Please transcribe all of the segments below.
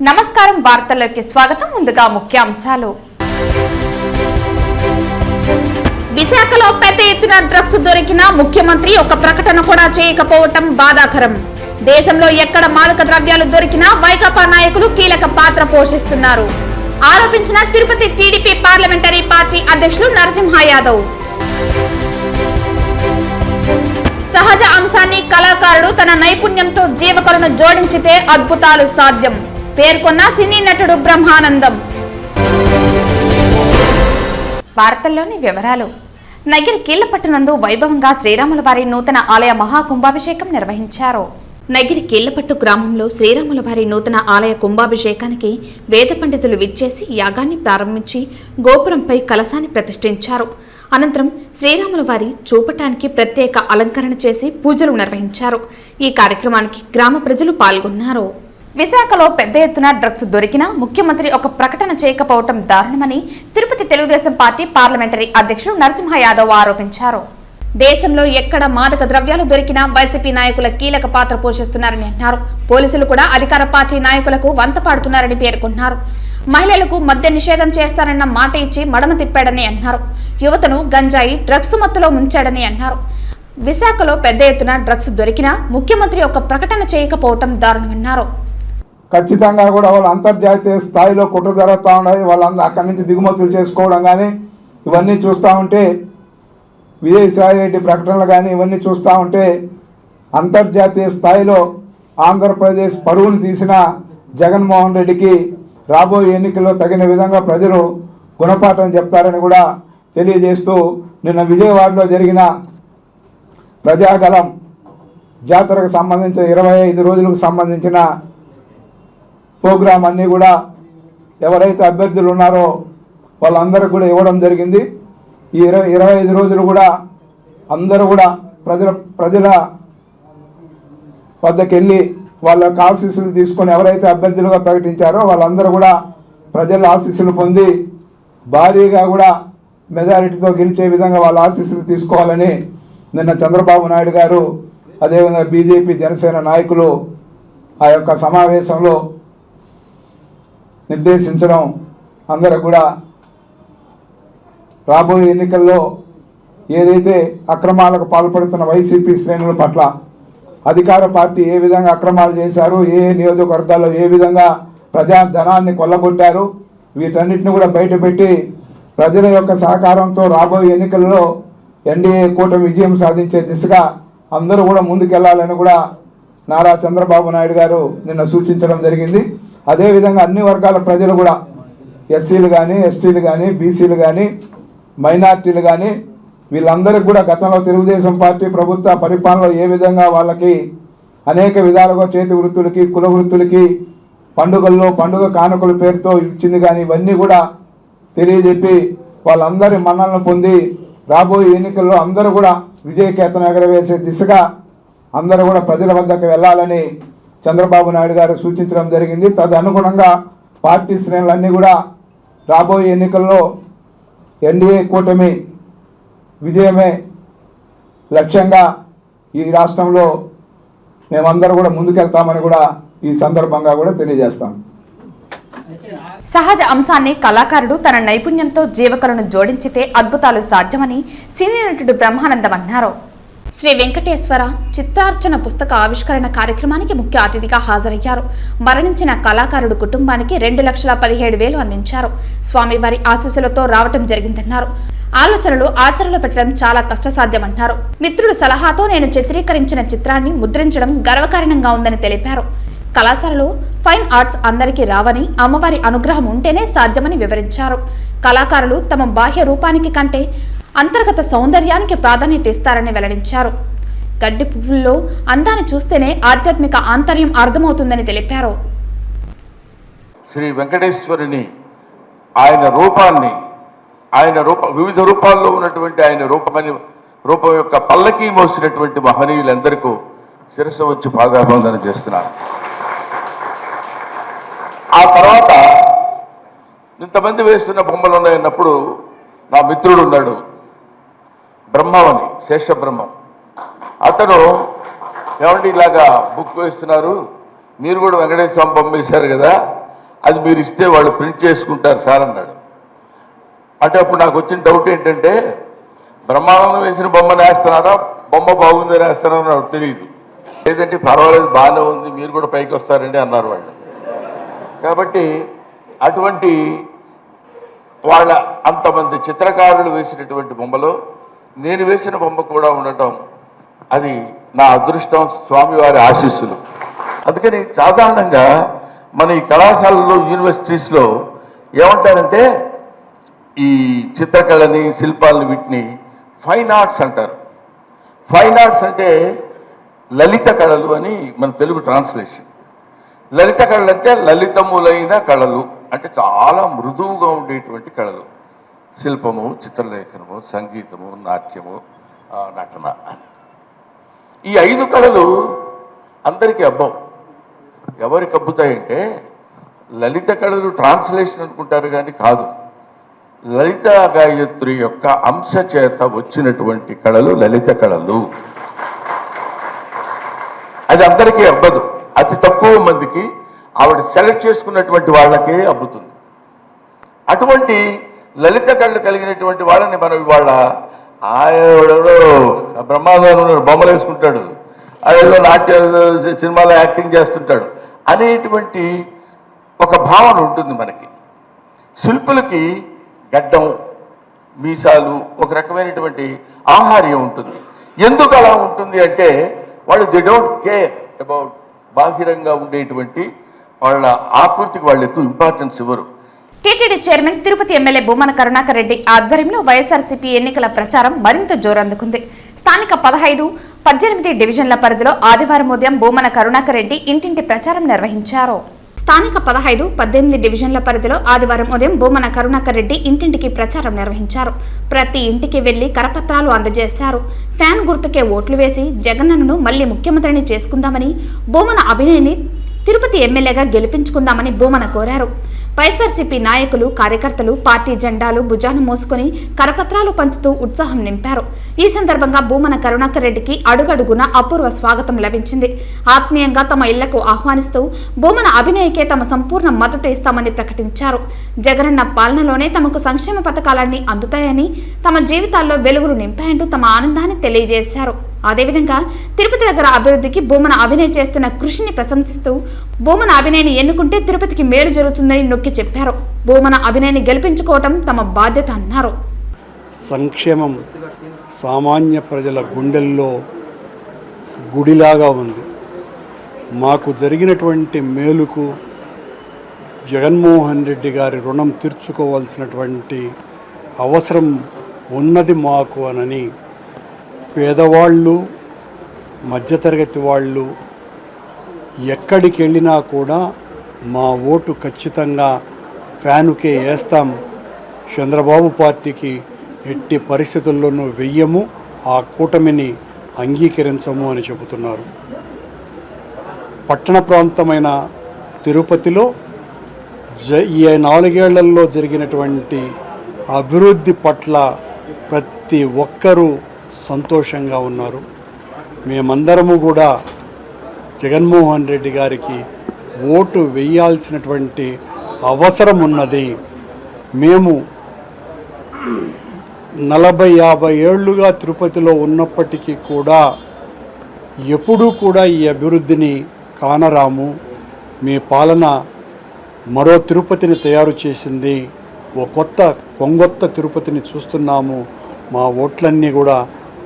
నమస్కారం వార్తల్లోకి స్వాగతం. ముందుగా ముఖ్యాంశాలు. విశాఖలో పెద్ద ఎత్తున డ్రగ్స్ దొరికినా ముఖ్యమంత్రి ఒక ప్రకటన కూడా చేయకపోవటం బాధాకరం. దేశంలో ఎక్కడ మాదక ద్రవ్యాలు దొరికినా వైకాపా నాయకులు కీలక పాత్ర పోషిస్తున్నారు ఆరోపించిన తిరుపతి టీడీపీ పార్లమెంటరీ పార్టీ అధ్యక్షులు నరసింహ యాదవ్. సహజ అంశాన్ని కళాకారుడు తన నైపుణ్యంతో జీవకళను జోడించితే అద్భుతాలు సాధ్యం పేర్కొన్న సినీ నటుడు బ్రహ్మానందం. వార్తల్లోని వివరాలు. నగిరి కీళ్లపట్టునందు వైభవంగా శ్రీరాముల వారి నూతన ఆలయ మహాకుంభాభిషేకం నిర్వహించారు. నగిరి కీళ్లపట్టు గ్రామంలో శ్రీరాముల వారి నూతన ఆలయ కుంభాభిషేకానికి వేద పండితులు విచ్చేసి యాగాన్ని ప్రారంభించి గోపురంపై కలశాన్ని ప్రతిష్ఠించారు. అనంతరం శ్రీరాముల వారి చూపటానికి ప్రత్యేక అలంకరణ చేసి పూజలు నిర్వహించారు. ఈ కార్యక్రమానికి గ్రామ ప్రజలు పాల్గొన్నారు. విశాఖలో పెద్ద ఎత్తున డ్రగ్స్ దొరికినా ముఖ్యమంత్రి ఒక ప్రకటన చేయకపోవటం దారుణమని తిరుపతి తెలుగుదేశం పార్టీ పార్లమెంటరీ అధ్యక్షుడు నరసింహ యాదవ్ ఆరోపించారు. దేశంలో ఎక్కడ మాదక ద్రవ్యాలు దొరికినా వైసీపీ నాయకుల కీలక పాత్ర పోషిస్తున్నారని అన్నారు. పోలీసులు కూడా అధికార పార్టీ నాయకులకు వంత పాడుతున్నారని పేర్కొన్నారు. మహిళలకు మద్య నిషేధం చేస్తారన్న మాట ఇచ్చి మడమ తిప్పాడని అన్నారు. యువతను గంజాయి డ్రగ్స్ మత్తులో ముంచాడని అన్నారు. విశాఖలో పెద్ద ఎత్తున డ్రగ్స్ దొరికినా ముఖ్యమంత్రి ఒక ప్రకటన చేయకపోవటం దారుణమన్నారు. ఖచ్చితంగా కూడా వాళ్ళు అంతర్జాతీయ స్థాయిలో కుట్ర జరుగుతూ ఉన్నాయి. వాళ్ళందరూ అక్కడి నుంచి దిగుమతులు చేసుకోవడం కానీ ఇవన్నీ చూస్తూ ఉంటే, విజయసాయి రెడ్డి ప్రకటనలు కానీ ఇవన్నీ చూస్తూ ఉంటే అంతర్జాతీయ స్థాయిలో ఆంధ్రప్రదేశ్ పరువును తీసిన జగన్మోహన్ రెడ్డికి రాబోయే ఎన్నికల్లో తగిన విధంగా ప్రజలు గుణపాఠం చెప్తారని కూడా తెలియజేస్తూ, నిన్న విజయవాడలో జరిగిన ప్రజాగలం జాతరకు సంబంధించిన 25 రోజులకు సంబంధించిన ప్రోగ్రాం అన్నీ కూడా ఎవరైతే అభ్యర్థులు ఉన్నారో వాళ్ళందరికీ కూడా ఇవ్వడం జరిగింది. ఈ 25 రోజులు కూడా అందరూ కూడా ప్రజల వద్దకు వెళ్ళి వాళ్ళ ఆశీస్సులు తీసుకొని ఎవరైతే అభ్యర్థులుగా ప్రకటించారో వాళ్ళందరూ కూడా ప్రజల ఆశీస్సులు పొంది భారీగా కూడా మెజారిటీతో గెలిచే విధంగా వాళ్ళ ఆశీస్సులు తీసుకోవాలని నిన్న చంద్రబాబు నాయుడు గారు, అదేవిధంగా బీజేపీ జనసేన నాయకులు ఆ యొక్క సమావేశంలో నిర్దేశించడం, అందరూ కూడా రాబోయే ఎన్నికల్లో ఏదైతే అక్రమాలకు పాల్పడుతున్న వైసీపీ శ్రేణుల పట్ల అధికార పార్టీ ఏ విధంగా అక్రమాలు చేశారు, ఏ నియోజకవర్గాల్లో ఏ విధంగా ప్రజాధనాన్ని కొల్లగొట్టారు, వీటన్నిటిని కూడా బయటపెట్టి ప్రజల యొక్క సహకారంతో రాబోయే ఎన్నికల్లో ఎన్డీఏ కూటమి విజయం సాధించే దిశగా అందరూ కూడా ముందుకెళ్లాలని కూడా నారా చంద్రబాబు నాయుడు గారు నిన్న సూచించడం జరిగింది. అదేవిధంగా అన్ని వర్గాల ప్రజలు కూడా, ఎస్సీలు కానీ, ఎస్టీలు కానీ, బీసీలు కానీ, మైనార్టీలు కానీ, వీళ్ళందరికీ కూడా గతంలో తెలుగుదేశం పార్టీ ప్రభుత్వ పరిపాలనలో ఏ విధంగా వాళ్ళకి అనేక విధాలుగా చేతి వృత్తులకి, కుల వృత్తులకి పండుగల్లో పండుగ కానుకల పేరుతో ఇచ్చింది కానీ ఇవన్నీ కూడా తెలియజెప్పి వాళ్ళందరి మన్నలను పొంది రాబోయే ఎన్నికల్లో అందరూ కూడా విజయకేతనం ఎగరవేసే దిశగా అందరూ కూడా ప్రజల వద్దకు వెళ్ళాలని చంద్రబాబు నాయుడు గారు సూచించడం జరిగింది. తదనుగుణంగా పార్టీ శ్రేణులన్నీ కూడా రాబోయే ఎన్నికల్లో ఎన్డీఏ కూటమి విజయమే లక్ష్యంగా ఈ రాష్ట్రంలో మేమందరూ కూడా ముందుకెళ్తామని కూడా ఈ సందర్భంగా కూడా తెలియజేస్తాం. సహజ అంశాన్ని కళాకారుడు తన నైపుణ్యంతో జీవకళను జోడించితే అద్భుతాలు సాధ్యమని సినీ నటుడు బ్రహ్మానందం అన్నారు. శ్రీ వెంకటేశ్వర చిత్రార్చన పుస్తక ఆవిష్కరణ కార్యక్రమానికి ముఖ్య అతిథిగా హాజరయ్యారు. మరణించిన కళాకారుడు కుటుంబానికి 2,17,000 అందించారు. స్వామివారి ఆశీస్సులతో రావటం జరిగిందన్నారు. ఆలోచనలు ఆచరణలో పెట్టడం చాలా కష్టసాధ్యమన్నారు. మిత్రుడు సలహాతో నేను చిత్రీకరించిన చిత్రాన్ని ముద్రించడం గర్వకారణంగా ఉందని తెలిపారు. కళాశాలలో ఫైన్ ఆర్ట్స్ అందరికీ రావని, అమ్మవారి అనుగ్రహం ఉంటేనే సాధ్యమని వివరించారు. కళాకారులు తమ బాహ్య రూపానికి కంటే అంతర్గత సౌందర్యానికి ప్రాధాన్యత ఇస్తారని వెల్లడించారు. గడ్డి పువ్వుల్లో అందాన్ని చూస్తేనే ఆధ్యాత్మిక ఆంతర్యం అర్థమవుతుందని తెలిపారు. శ్రీ వెంకటేశ్వరుని ఆయన రూపాన్ని, వివిధ రూపాల్లో ఉన్నటువంటి ఆయన రూపం యొక్క పల్లకి మోసినటువంటి మహనీయులందరికీ శిరస్సు వచ్చి పాదాభివందన చేస్తున్నారు. ఆ తర్వాత ఇంతమంది వేస్తున్న బొమ్మలు ఉన్నాయన్నప్పుడు నా మిత్రుడు ఉన్నాడు, బ్రహ్మవని శేషబ్రహ్మం. అతను ఏమంటే ఇలాగా బుక్ వేస్తున్నారు, మీరు కూడా వెంకటేశ్వర స్వామి బొమ్మ వేశారు కదా, అది మీరు ఇస్తే వాళ్ళు ప్రింట్ చేసుకుంటారు సార్ అన్నాడు. అంటే అప్పుడు నాకు వచ్చిన డౌట్ ఏంటంటే బ్రహ్మానందం వేసిన బొమ్మను వేస్తున్నారా, బొమ్మ బాగుందని వేస్తున్నారో నాకు తెలియదు. లేదంటే పర్వాలేదు బాగానే ఉంది, మీరు కూడా పైకి వస్తారండి అన్నారు వాళ్ళు. కాబట్టి అటువంటి వాళ్ళ అంతమంది చిత్రకారులు వేసినటువంటి బొమ్మలో నేను వేసిన బొమ్మ కూడా ఉండటం అది నా అదృష్టం, స్వామివారి ఆశీస్సులు. అందుకని సాధారణంగా మన ఈ కళాశాలలో యూనివర్సిటీస్లో ఏమంటారంటే ఈ చిత్రకళని శిల్పాలని వీటిని ఫైన్ ఆర్ట్స్ అంటారు. ఫైన్ ఆర్ట్స్ అంటే లలిత కళలు అని మన తెలుగు ట్రాన్స్లేషన్. లలిత కళలు అంటే లలితములైన కళలు, అంటే చాలా మృదువుగా ఉండేటువంటి కళలు. శిల్పము, చిత్రలేఖనము, సంగీతము, నాట్యము, నటన. ఈ 5 కళలు అందరికీ అబ్బం. ఎవరికి అబ్బుతాయంటే లలిత కళలు ట్రాన్స్లేషన్ అనుకుంటారు కానీ కాదు. లలిత గాయత్రి యొక్క అంశ చేత వచ్చినటువంటి కళలు లలిత కళలు. అది అందరికీ అబ్బదు. అతి తక్కువ మందికి, ఆవిడ సెలెక్ట్ చేసుకున్నటువంటి వాళ్ళకే అబ్బుతుంది. అటువంటి లలిత కళలు కలిగినటువంటి వాళ్ళని మనం ఇవాళ ఆవిడెవడో బ్రహ్మానందం బొమ్మలు వేసుకుంటాడు, అదేదో నాట్య సినిమాలో యాక్టింగ్ చేస్తుంటాడు అనేటువంటి ఒక భావన ఉంటుంది మనకి. శిల్పులకి గడ్డం, మీసాలు, ఒక రకమైనటువంటి ఆహార్యం ఉంటుంది. ఎందుకు అలా ఉంటుంది అంటే వాళ్ళు దే డోంట్ కేర్ అబౌట్ బాహిరంగా ఉండేటువంటి వాళ్ళ ఆకృతికి వాళ్ళు ఎక్కువ ఇంపార్టెన్స్ ఇవ్వరు. TTD chairman Tirupati MLA Bhumana Karunakar Reddy ఆధ్వర్యంలో వైఎస్ఆర్సీపీ ఎన్నికల ప్రచారం మరింత జోరందుకుంది. స్థానిక 15, 18 డివిజన్ల పరిధిలో ఆదివారం ఉదయం భూమన కరుణాకర్ రెడ్డి ఇంటింటి ప్రచారం నిర్వహించారు. స్థానిక 15, 18 డివిజన్ల పరిధిలో ఆదివారం ఉదయం భూమన కరుణాకర్ రెడ్డి ఇంటింటికి ప్రచారం నిర్వహించారు. ప్రతి ఇంటికి వెళ్లి కరపత్రాలు అందజేశారు. ఫ్యాన్ గుర్తుకే ఓట్లు వేసి జగనన్నను మళ్లీ ముఖ్యమంత్రిని చేసుకుందామని, భూమన అభినయని తిరుపతి ఎమ్మెల్యేగా గెలిపించుకుందామని భూమన కోరారు. వైఎస్ఆర్సీపీ నాయకులు, కార్యకర్తలు పార్టీ జెండాలు భుజాన మోసుకుని కరపత్రాలు పంచుతూ ఉత్సాహం నింపారు. ఈ సందర్భంగా భూమన కరుణాకర్ రెడ్డికి అడుగడుగున అపూర్వ స్వాగతం లభించింది. ఆత్మీయంగా తమ ఇళ్లకు ఆహ్వానిస్తూ భూమన అభినయకే తమ సంపూర్ణ మద్దతు ఇస్తామని ప్రకటించారు. జగనన్న పాలనలోనే తమకు సంక్షేమ పథకాలన్నీ అందుతాయని, తమ జీవితాల్లో వెలుగులు నింపాయంటూ తమ ఆనందాన్ని తెలియజేశారు. అదేవిధంగా తిరుపతి నగర అభివృద్ధికి భూమన అభినయ్ చేస్తున్న కృషిని ప్రశంసిస్తూ భూమన అభినయ్ని ఎన్నుకుంటే తిరుపతికి మేలు జరుగుతుందని నొక్కి చెప్పారు. భూమన అభినయ్ని గెలిపించుకోవటం తమ బాధ్యత అన్నారు. సంక్షేమం సామాన్య ప్రజల గుండెల్లో గుడిలాగా ఉంది. మాకు జరిగినటువంటి మేలుకు జగన్మోహన్ రెడ్డి గారి రుణం తీర్చుకోవాల్సినటువంటి అవసరం ఉన్నది మాకు అనని పేదవాళ్ళు, మధ్యతరగతి వాళ్ళు ఎక్కడికి వెళ్ళినా కూడా మా ఓటు ఖచ్చితంగా ఫ్యానుకే వేస్తాం, చంద్రబాబు పార్టీకి ఎట్టి పరిస్థితుల్లోనూ వెయ్యము, ఆ కూటమిని అంగీకరించము అని చెబుతున్నారు. పట్టణ ప్రాంతమైన తిరుపతిలో ఈ 4 ఏళ్లలో జరిగినటువంటి అభివృద్ధి పట్ల ప్రతి ఒక్కరూ సంతోషంగా ఉన్నారు. మేమందరము కూడా జగన్మోహన్ రెడ్డి గారికి ఓటు వేయాల్సినటువంటి అవసరం ఉన్నది. మేము 40-50 ఏళ్లుగా తిరుపతిలో ఉన్నప్పటికీ కూడా ఎప్పుడూ కూడా ఈ అభివృద్ధిని కానరాము. మీ పాలన మరో తిరుపతిని తయారు చేసింది, ఓ కొంగొత్త తిరుపతిని చూస్తున్నాము. మా ఓట్లన్నీ కూడా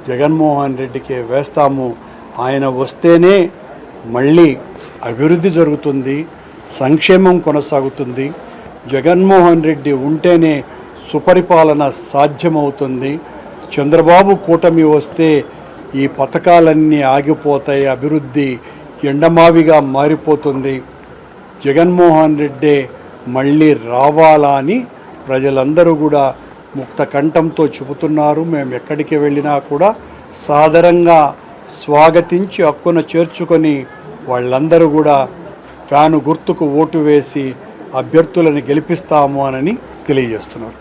జగన్మోహన్ రెడ్డికే వేస్తాము. ఆయన వస్తేనే మళ్ళీ అభివృద్ధి జరుగుతుంది, సంక్షేమం కొనసాగుతుంది. జగన్మోహన్ రెడ్డి ఉంటేనే సుపరిపాలన సాధ్యమవుతుంది. చంద్రబాబు కూటమి వస్తే ఈ పథకాలన్నీ ఆగిపోతాయి, అభివృద్ధి ఎండమావిగా మారిపోతుంది. జగన్మోహన్ రెడ్డే మళ్ళీ రావాలా అని ప్రజలందరూ కూడా ముక్త కంఠంతో చెబుతున్నారు. మేము ఎక్కడికి వెళ్ళినా కూడా సాదరంగా స్వాగతించి హక్కున చేర్చుకొని వాళ్ళందరూ కూడా ఫ్యాను గుర్తుకు ఓటు వేసి అభ్యర్థులను గెలిపిస్తాము అని తెలియజేస్తున్నారు.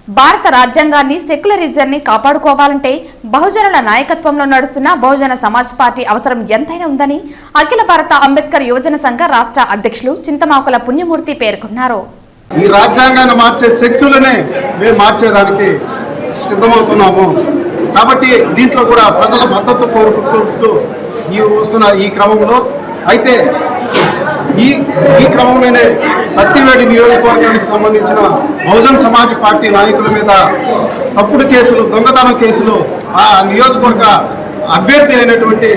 భారత రాజ్యాంగాన్ని సెక్యులరిజాన్ని కాపాడుకోవాలంటే బహుజనుల నాయకత్వంలో నడుస్తున్న బహుజన సమాజ్ పార్టీ అవసరం ఎంతైనా ఉందని అఖిల భారత అంబేద్కర్ యువజన సంఘ రాష్ట్ర అధ్యక్షులు చింతమాకుల పుణ్యమూర్తి పేర్కొన్నారు. ఈ రాజ్యాంగాన్ని మార్చే శక్తులనే మేము మార్చేదానికి సిద్ధమవుతున్నాము. కాబట్టి దీంట్లో కూడా ప్రజల మద్దతు కోరుకుంటూ వస్తున్న ఈ క్రమంలో అయితే ఈ క్రమంలోనే సత్యవేడి నియోజకవర్గానికి సంబంధించిన బహుజన్ సమాజ్ పార్టీ నాయకుల మీద తప్పుడు కేసులు, దొంగతనం కేసులు ఆ నియోజకవర్గ అభ్యర్థి అయినటువంటి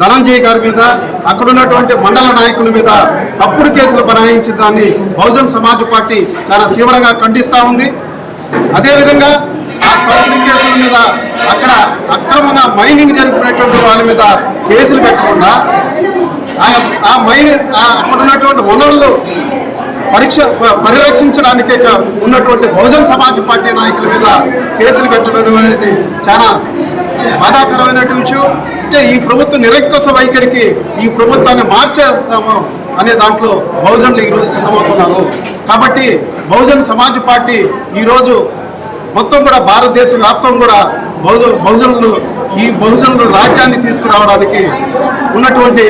ధనంజయ్ గారి మీద, అక్కడ ఉన్నటువంటి మండల నాయకుల మీద తప్పుడు కేసులు బనాయించిన దాన్ని బహుజన్ సమాజ్ పార్టీ చాలా తీవ్రంగా ఖండిస్తూ ఉంది. అదేవిధంగా ఆ తప్పుడు కేసుల మీద అక్కడ అక్రమంగా మైనింగ్ జరుపుకునేటువంటి వాళ్ళ మీద కేసులు పెట్టకుండా అక్కడ ఉన్నటువంటి వనరులు పరిరక్షించడానికి ఉన్నటువంటి బహుజన్ సమాజ్ పార్టీ నాయకుల మీద కేసులు పెట్టడం అనేది చాలా బాధాకరమైనటువంటి విషయం. అంటే ఈ ప్రభుత్వ నిరంకుశ వైఖరికి ఈ ప్రభుత్వాన్ని మార్చేస్తాము అనే దాంట్లో బహుజనులు ఈరోజు సిద్ధమవుతున్నారు. కాబట్టి బహుజన్ సమాజ్ పార్టీ ఈరోజు మొత్తం కూడా భారతదేశ వ్యాప్తం కూడా బహుజనులు రాజ్యాన్ని తీసుకురావడానికి ఉన్నటువంటి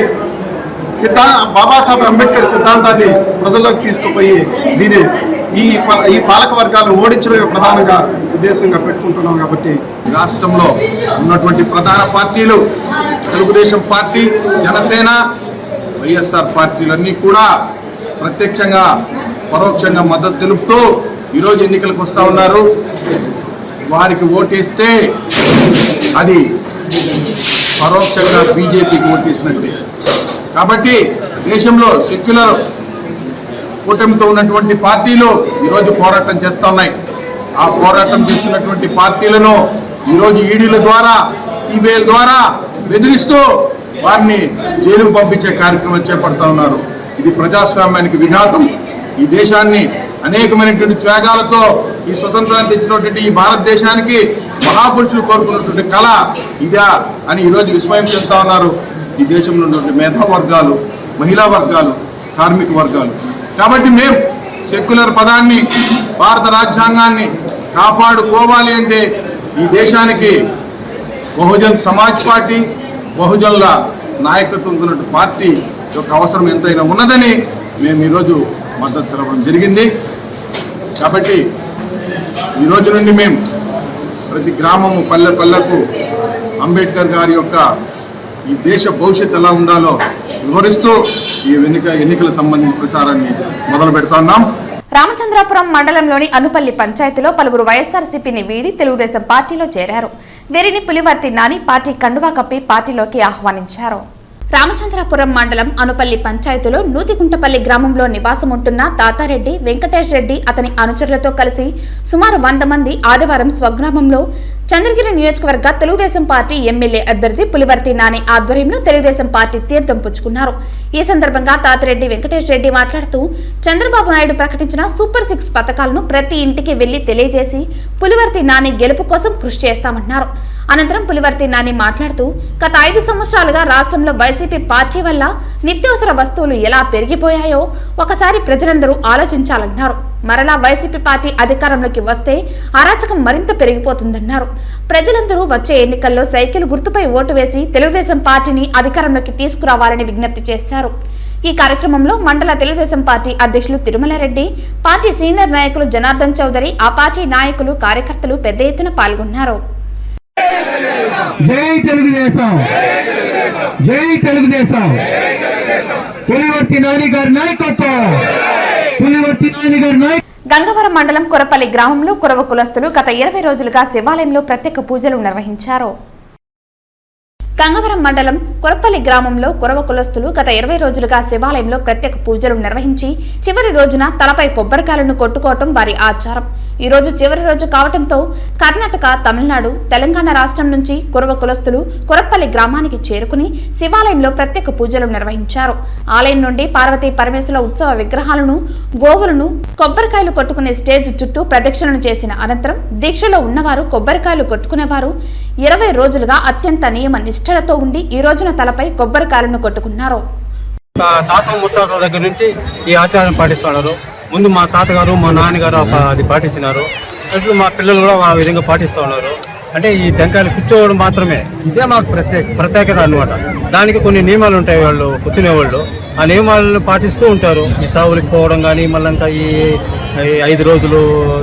బాబాసాహెబ్ అంబేద్కర్ సిద్ధాంతాన్ని ప్రజల్లోకి తీసుకుపోయి ఈ పాలక వర్గాలను ఓడించడమే ప్రధానంగా ఉద్దేశంగా పెట్టుకుంటున్నాం. కాబట్టి రాష్ట్రంలో ఉన్నటువంటి ప్రధాన పార్టీలు తెలుగుదేశం పార్టీ, జనసేన, వైఎస్ఆర్ పార్టీలన్నీ కూడా ప్రత్యక్షంగా పరోక్షంగా మద్దతు తెలుపుతూ ఈరోజు ఎన్నికలకు వస్తూ ఉన్నారు. వారికి ఓటేస్తే అది పరోక్షంగా బీజేపీకి ఓటేసినట్టే. కాబట్టి దేశంలో సెక్యులర్ కూటమితో ఉన్నటువంటి పార్టీలు ఈరోజు పోరాటం చేస్తూ ఉన్నాయి. ఆ పోరాటం చేస్తున్నటువంటి పార్టీలను ఈరోజు ఈడీల ద్వారా, సిబిఐ ద్వారా బెదిరిస్తూ వారిని జైలుకు పంపించే కార్యక్రమం చేపడతా ఉన్నారు. ఇది ప్రజాస్వామ్యానికి విఘాతం. ఈ దేశాన్ని అనేకమైనటువంటి త్యాగాలతో ఈ స్వతంత్రాన్ని తెచ్చినటువంటి ఈ భారతదేశానికి మహాపురుషులు కోరుకున్నటువంటి కళ ఇదా అని ఈరోజు విస్మయం చెందుతా ఉన్నారు ఈ దేశంలో ఉన్నటువంటి మేధా వర్గాలు, మహిళా వర్గాలు, కార్మిక వర్గాలు. కాబట్టి మేము సెక్యులర్ పదాన్ని, భారత రాజ్యాంగాన్ని కాపాడుకోవాలి అంటే ఈ దేశానికి బహుజన్ సమాజ్ పార్టీ, బహుజనుల నాయకత్వం ఉన్నటువంటి పార్టీ యొక్క అవసరం ఎంతైనా ఉన్నదని మేము ఈరోజు మద్దతు తెలపడం జరిగింది. కాబట్టి ఈరోజు నుండి మేము ప్రతి గ్రామము, పల్లె పల్లెకు అంబేద్కర్ గారి యొక్క ఈ దేశ భవిష్యత్తు ఎలా ఉండాలో వివరిస్తూ ఈ ఎన్నికలకు సంబంధించిన ప్రచారాన్ని మొదలు పెడుతున్నాం. రామచంద్రాపురం మండలంలోని అనుపల్లి పంచాయతీలో పలువురు వైఎస్ఆర్సీపీని వీడి తెలుగుదేశం పార్టీలో చేరారు. వీరిని పులివర్తి నాని పార్టీ కండువా కప్పి పార్టీలోకి ఆహ్వానించారు. రామచంద్రాపురం మండలం అనుపల్లి పంచాయతీలో నూతిగుంటపల్లి గ్రామంలో నివాసం ఉంటున్న తాతారెడ్డి వెంకటేష్ రెడ్డి అతని అనుచరులతో కలిసి సుమారు 100 మంది ఆదివారం స్వగ్రామంలో చంద్రగిరి నియోజకవర్గ తెలుగుదేశం పార్టీ ఎమ్మెల్యే అభ్యర్థి పులివర్తి నాని ఆధ్వర్యంలో తెలుగుదేశం పార్టీ తీర్థం పుచ్చుకున్నారు. ఈ సందర్భంగా తాతిరెడ్డి వెంకటేష్ రెడ్డి మాట్లాడుతూ చంద్రబాబు నాయుడు ప్రకటించిన సూపర్ 6 పథకాలను ప్రతి ఇంటికి వెళ్లి తెలియజేసి పులివర్తి నాని గెలుపు కోసం కృషి చేస్తామన్నారు. అనంతరం పులివర్తి నాని మాట్లాడుతూ గత 5 సంవత్సరాలుగా రాష్ట్రంలో వైసీపీ పార్టీ వల్ల నిత్యావసర వస్తువులు ఎలా పెరిగిపోయాయో ఒకసారి ప్రజలందరూ ఆలోచించాలన్నారు. మరలా వైసీపీ పార్టీ అధికారంలోకి వస్తే అరాచకం మరింత పెరిగిపోతుందన్నారు. ప్రజలందరూ వచ్చే ఎన్నికల్లో సైకిల్ గుర్తుపై ఓటు వేసి తెలుగుదేశం పార్టీని అధికారంలోకి తీసుకురావాలని విజ్ఞప్తి చేశారు. ఈ కార్యక్రమంలో మండల తెలుగుదేశం పార్టీ అధ్యక్షులు తిరుమలారెడ్డి, పార్టీ సీనియర్ నాయకులు జనార్దన్ చౌదరి, ఆ పార్టీ నాయకులు, కార్యకర్తలు పెద్ద ఎత్తున పాల్గొన్నారు. జై తెలుగుదేశం, జై తెలుగుదేశం, పులివర్తి నాని గారి నాయకత్వం, పులివర్తి నాని గారి నాయకత్వం. గంగవరం మండలం కొరపల్లి గ్రామంలో కురవ కులస్తులు గత 20 రోజులుగా శివాలయంలో ప్రత్యేక పూజలు నిర్వహించారు. గంగవరం మండలం కొరపల్లి గ్రామంలో కురవ కులస్తులు గత 20 రోజులుగా శివాలయంలో ప్రత్యేక పూజలు నిర్వహించి చివరి రోజున తలపై కొబ్బరికాయలను కొట్టుకోవటం వారి ఆచారం. ఈ రోజు చివరి రోజు కావడంతో కర్ణాటక, తమిళనాడు, తెలంగాణ రాష్ట్రం నుంచి కురవ కులస్తులు కొరపల్లి గ్రామానికి చేరుకుని శివాలయంలో ప్రత్యేక పూజలు నిర్వహించారు. ఆలయం నుండి పార్వతీ పరమేశ్వర ఉత్సవ విగ్రహాలను, గోవులను, కొబ్బరికాయలు కొట్టుకునే స్టేజ్ చుట్టూ ప్రదక్షిణలు చేసిన అనంతరం దీక్షలో ఉన్నవారు కొబ్బరికాయలు కొట్టుకునేవారు 20 రోజులుగా అత్యంత నియమ నిష్ఠలతో ఉండి ఈ రోజున తలపై కొబ్బరికాయలను కొట్టుకున్నారు. తాత ముత్తాతల దగ్గర నుంచి ఈ ఆచారం పాటిస్తున్నారు. ముందు మా తాతగారు, మా నాన్నగారు అది పాటించినారు. అట్లు మా పిల్లలు కూడా ఆ విధంగా పాటిస్తూ ఉన్నారు. అంటే ఈ టెంకాయలు కూర్చోవడం మాత్రమే ఇదే మాకు ప్రత్యేకత అన్నమాట. దానికి కొన్ని నియమాలు ఉంటాయి, వాళ్ళు కూర్చునేవాళ్ళు ఆ నియమాలను పాటిస్తూ ఉంటారు. ఈ చావులకి పోవడం కానీ, మళ్ళీ ఇంకా ఈ 5 రోజులు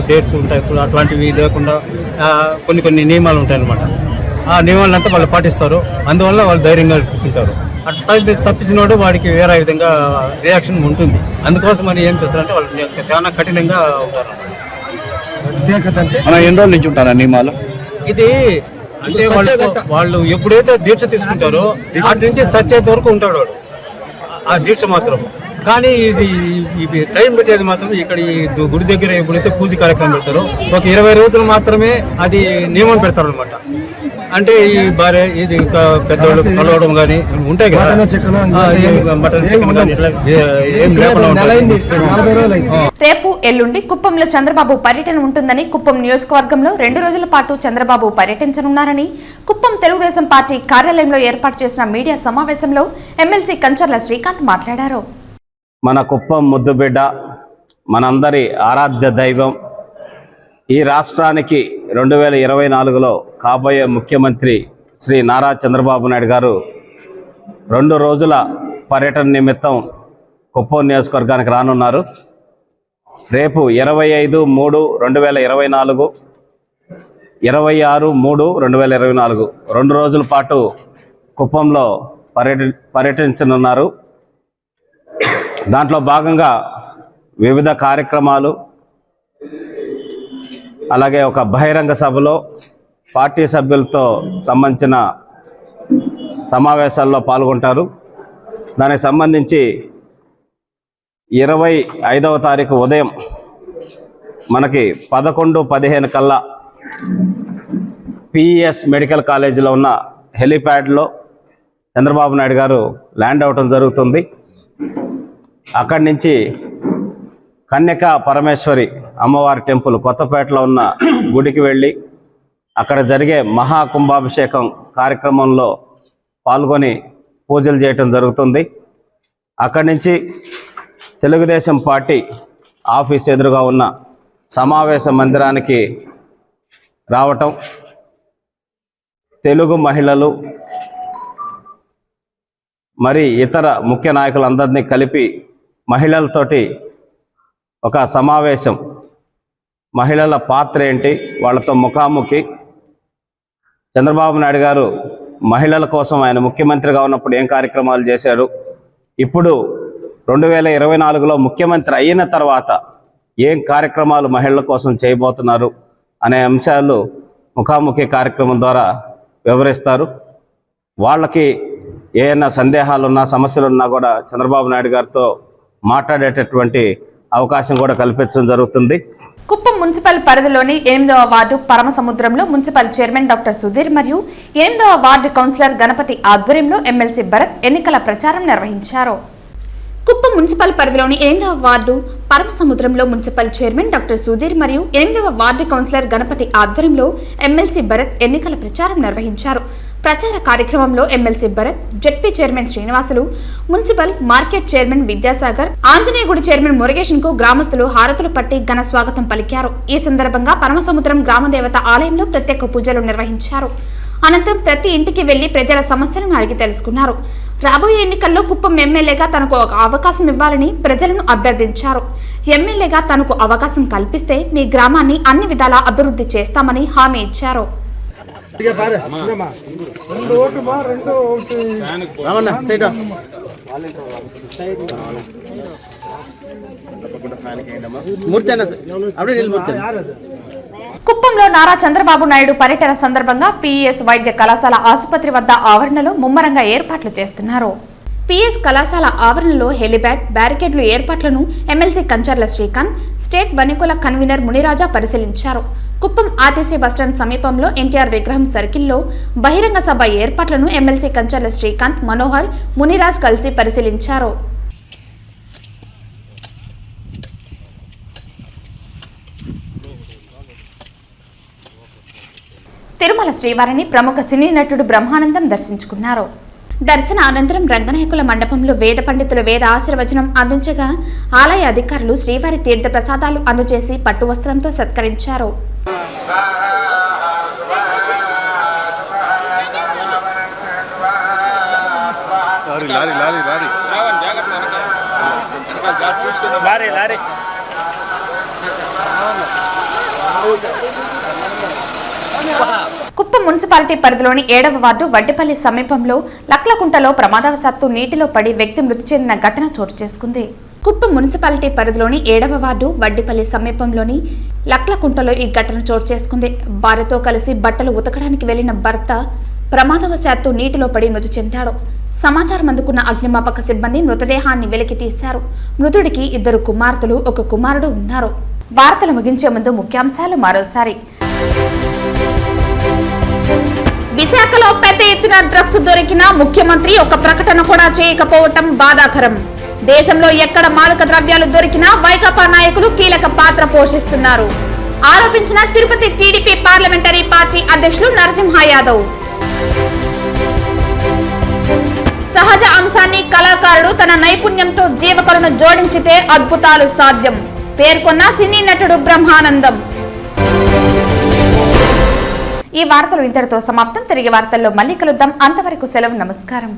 డేట్స్ ఉంటాయి, అట్లాంటివి లేకుండా కొన్ని నియమాలు ఉంటాయి అన్నమాట. ఆ నియమాలంతా వాళ్ళు పాటిస్తారు. అందువల్ల వాళ్ళు ధైర్యంగా కూర్చుంటారు. అట్లా తప్పించినోడు వాడికి వేరే విధంగా రియాక్షన్ ఉంటుంది. అందుకోసం అని ఏం చేస్తారంటే వాళ్ళు చాలా కఠినంగా ఉంటారు. ఎన్ని రోజుల నుంచి ఉంటారు నియమాలు? ఇది అంటే వాళ్ళు ఎప్పుడైతే దీక్ష తీసుకుంటారో అటు నుంచి సచ్చేంత వరకు ఉంటాడు వాడు ఆ దీక్ష మాత్రం. కానీ ఇది టైం పెట్టేది మాత్రం ఇక్కడ ఈ గుడి దగ్గర ఎప్పుడైతే పూజ కార్యక్రమం పెడతారో ఒక 20 రోజులు మాత్రమే అది నియమం పెడతారు అనమాట. అంటే ఈ భార్య ఇది పెద్దవాళ్ళు కలవడం కానీ ఉంటాయి కదా, మటన్ చికెన్ కానీ ఏం లేకుండా. రేపు ఎల్లుండి కుప్పంలో చంద్రబాబు పర్యటన ఉంటుందని, కుప్పం నియోజకవర్గంలో 2 రోజుల పాటు చంద్రబాబు పర్యటించనున్నారని కుప్పం తెలుగుదేశం పార్టీ కార్యాలయంలో ఏర్పాటు చేసిన మీడియా సమావేశంలో ఎమ్మెల్సీ కంచర్ల శ్రీకాంత్ మాట్లాడారు. మన కుప్పం ముద్దుబిడ్డ, మనందరి ఆరాధ్య దైవం, ఈ రాష్ట్రానికి 2024లో కాబోయే ముఖ్యమంత్రి శ్రీ నారా చంద్రబాబు నాయుడు గారు 2 రోజుల పర్యటన నిమిత్తం కుప్పం నియోజకవర్గానికి రానున్నారు. రేపు 25/3/2024, 26/3/2024 2 రోజుల పాటు కుప్పంలో పర్యటించనున్నారు. దాంట్లో భాగంగా వివిధ కార్యక్రమాలు, అలాగే ఒక బహిరంగ సభలో పార్టీ సభ్యులతో సంబంధించిన సమావేశాల్లో పాల్గొంటారు. దానికి సంబంధించి 25వ తారీఖు ఉదయం మనకి 11:15 కల్లా పిఎస్ మెడికల్ కాలేజీలో ఉన్న హెలీప్యాడ్లో చంద్రబాబు నాయుడు గారు ల్యాండ్ అవటం జరుగుతుంది. అక్కడి నుంచి కన్యకా పరమేశ్వరి అమ్మవారి టెంపుల్ కొత్తపేటలో ఉన్న గుడికి వెళ్ళి అక్కడ జరిగే మహాకుంభాభిషేకం కార్యక్రమంలో పాల్గొని పూజలు చేయటం జరుగుతుంది. అక్కడి నుంచి తెలుగుదేశం పార్టీ ఆఫీస్ ఎదురుగా ఉన్న సమావేశ మందిరానికి రావటం, తెలుగు మహిళలు మరి ఇతర ముఖ్య నాయకులందరినీ కలిపి మహిళలతోటి ఒక సమావేశం, మహిళల పాత్ర ఏంటి, వాళ్ళతో ముఖాముఖి, చంద్రబాబు నాయుడు గారు మహిళల కోసం ఆయన ముఖ్యమంత్రిగా ఉన్నప్పుడు ఏం కార్యక్రమాలు చేశారు, ఇప్పుడు 2024లో ముఖ్యమంత్రి అయిన తర్వాత ఏం కార్యక్రమాలు మహిళల కోసం చేయబోతున్నారు అనే అంశాలు ముఖాముఖి కార్యక్రమం ద్వారా వివరిస్తారు. వాళ్ళకి ఏమైనా సందేహాలున్నా సమస్యలున్నా కూడా చంద్రబాబు నాయుడు గారితో మాట్లాడేటటువంటి అవకాశం కూడా కల్పించడం జరుగుతుంది. కుప్పం మున్సిపల్ పరిధిలోని 8వ వార్డు పరమసముద్రంలో మున్సిపల్ చైర్మన్ డాక్టర్ సుధీర్ మరియు 8వ వార్డు కౌన్సిలర్ గణపతి ఆధ్వర్యంలో ఎమ్మెల్సీ భరత్ ఎన్నికల ప్రచారం నిర్వహించారు. కుప్పం మున్సిపల్ పరిధిలోని 8వ వార్డు పరమసముద్రంలో మున్సిపల్ చైర్మన్ డాక్టర్ సుధీర్ మరియు 8వ వార్డు కౌన్సిలర్ గణపతి ఆధ్వర్యంలో ఎమ్మెల్సీ భరత్ ఎన్నికల ప్రచారం నిర్వహించారు. ప్రచార కార్యక్రమంలో MLC Bharat, ZP chairman Srinivasulu, municipal market chairman Vidyasagar, ఆంజనేయగుడి చైర్మన్ మురుగేషన్ కు గ్రామస్తులు హారతులు పట్టి ఘన స్వాగతం పలికారు. ఈ సందర్భంగా పరమసముద్రం గ్రామదేవత ఆలయంలో ప్రత్యేక పూజలు నిర్వహించారు. అనంతరం ప్రతి ఇంటికి వెళ్లి ప్రజల సమస్యలను అడిగి తెలుసుకున్నారు. రాబోయే ఎన్నికల్లో కుప్పం ఎమ్మెల్యేగా తనకు ఒక అవకాశం ఇవ్వాలని ప్రజలను అభ్యర్థించారు. ఎమ్మెల్యేగా తనకు అవకాశం కల్పిస్తే మీ గ్రామాన్ని అన్ని విధాలా అభివృద్ధి చేస్తామని హామీ ఇచ్చారు. కుప్పంలో నారా చంద్రబాబు నాయుడు పర్యటన సందర్భంగా పిఎస్ వైద్య కళాశాల ఆసుపత్రి వద్ద ఆవరణలో ముమ్మరంగా ఏర్పాట్లు చేస్తున్నారు. పిఎస్ కళాశాల ఆవరణలో హెలిప్యాడ్, బ్యారికేడ్లు ఏర్పాట్లను ఎమ్మెల్సీ కంచర్ల శ్రీకాంత్, స్టేట్ వనికుల కన్వీనర్ మునిరాజా పరిశీలించారు. కుప్పం ఆర్టీసీ బస్టాండ్ సమీపంలో ఎన్టీఆర్ విగ్రహం సర్కిల్లో బహిరంగ సభ ఏర్పాట్లను ఎమ్మెల్సీ కంచర్ల శ్రీకాంత్, మనోహర్, మునిరాజ్ కలిసి పరిశీలించారు. తిరుమల శ్రీవారిని ప్రముఖ సినీ నటుడు బ్రహ్మానందం దర్శించుకున్నారు. దర్శన అనంతరం రంగనాయకుల మండపంలో వేద పండితులు వేద ఆశీర్వచనం అందించగా ఆలయ అధికారులు శ్రీవారి తీర్థ ప్రసాదాలు అందజేసి పట్టు వస్త్రంతో సత్కరించారు. కుప్పం మున్సిపాలిటీ పరిధిలోని 7వ వార్డు వడ్డిపల్లి సమీపంలో లక్లకుంటలో ప్రమాదవశాత్తు నీటిలో పడి వ్యక్తి మృతి చెందిన ఘటన చోటు చేసుకుంది. కుప్పం మున్సిపాలిటీ పరిధిలోని 7వ వార్డు వడ్డిపల్లి సమీపంలోని లక్లకుంటలో ఈ ఘటన చోటు చేసుకుంది. భార్యతో కలిసి బట్టలు ఉతకడానికి వెళ్లిన భర్త ప్రమాదవశాత్తు నీటిలో పడి మృతి చెందాడు. సమాచారం అందుకున్న అగ్నిమాపక సిబ్బంది మృతదేహాన్ని వెలికి తీశారు. మృతుడికి 2 కుమార్తెలు 1 కుమారుడు ఉన్నారు. వార్తలు ముగించే ముందు ముఖ్యాంశాలు మరోసారి. విశాఖలో పెద్ద ఎత్తున డ్రగ్స్ దొరికిన ముఖ్యమంత్రి ఒక ప్రకటన కూడా చేయకపోవటం బాధాకరం. దేశంలో ఎక్కడ మాదక ద్రవ్యాలు దొరికినా వైకాపా నాయకులు కీలక పాత్ర పోషిస్తున్నారు ఆరోపించిన తిరుపతి టీడీపీ పార్లమెంటరీ పార్టీ అధ్యక్షులు నరసింహ యాదవ్. సహజ అంశాన్ని కళాకారుడు తన నైపుణ్యంతో జీవకళను జోడించితే అద్భుతాలు సాధ్యం పేర్కొన్న సినీ నటుడు బ్రహ్మానందం. ఈ వార్తలు ఇంతటితో సమాప్తం. తిరిగి వార్తల్లో మళ్ళీ కలుద్దాం. అంతవరకు సెలవు. నమస్కారం.